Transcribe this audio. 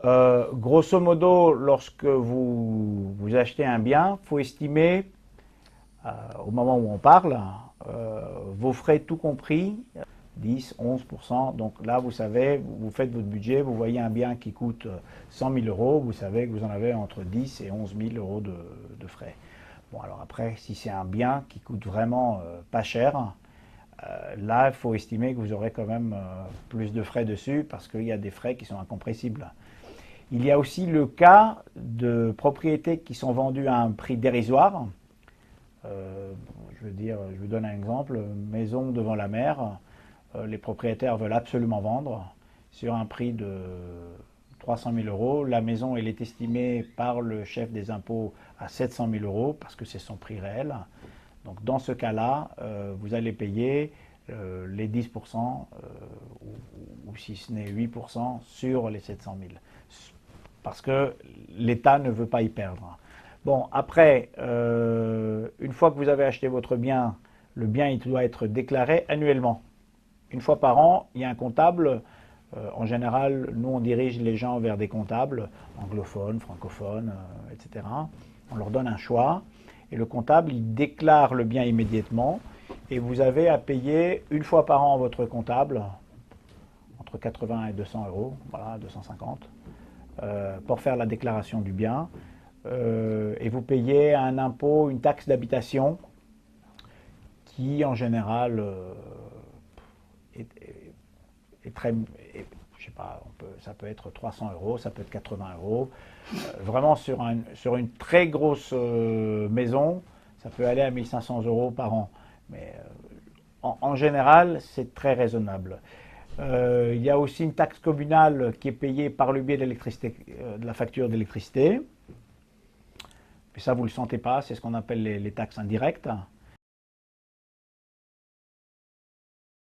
Grosso modo, lorsque vous achetez un bien, il faut estimer, au moment où on parle, vos frais tout compris, 10, 11%. Donc là, vous savez, vous faites votre budget, vous voyez un bien qui coûte 100 000 euros, vous savez que vous en avez entre 10 et 11 000 euros de frais. Bon, alors après, si c'est un bien qui coûte vraiment pas cher, là, il faut estimer que vous aurez quand même plus de frais dessus parce qu'il y a des frais qui sont incompressibles. Il y a aussi le cas de propriétés qui sont vendues à un prix dérisoire. Je veux dire, je vous donne un exemple, maison devant la mer, les propriétaires veulent absolument vendre sur un prix de 300 000 euros. La maison, elle est estimée par le chef des impôts à 700 000 euros parce que c'est son prix réel. Donc dans ce cas-là, vous allez payer les 10% ou si ce n'est 8% sur les 700 000 parce que l'État ne veut pas y perdre. Bon, après, une fois que vous avez acheté votre bien, le bien il doit être déclaré annuellement. Une fois par an, il y a un comptable. En général, nous, on dirige les gens vers des comptables anglophones, francophones, etc. On leur donne un choix. Et le comptable, il déclare le bien immédiatement. Et vous avez à payer une fois par an votre comptable, entre 80 et 200 euros, voilà, 250, pour faire la déclaration du bien. Et vous payez un impôt, une taxe d'habitation qui, en général, est, est très, je sais pas, ça peut être 300 euros, ça peut être 80 euros. Vraiment sur une très grosse maison, ça peut aller à 1500 euros par an. Mais en général, c'est très raisonnable. Il y a aussi une taxe communale qui est payée par le biais de la facture d'électricité. Mais ça, vous ne le sentez pas, c'est ce qu'on appelle les taxes indirectes.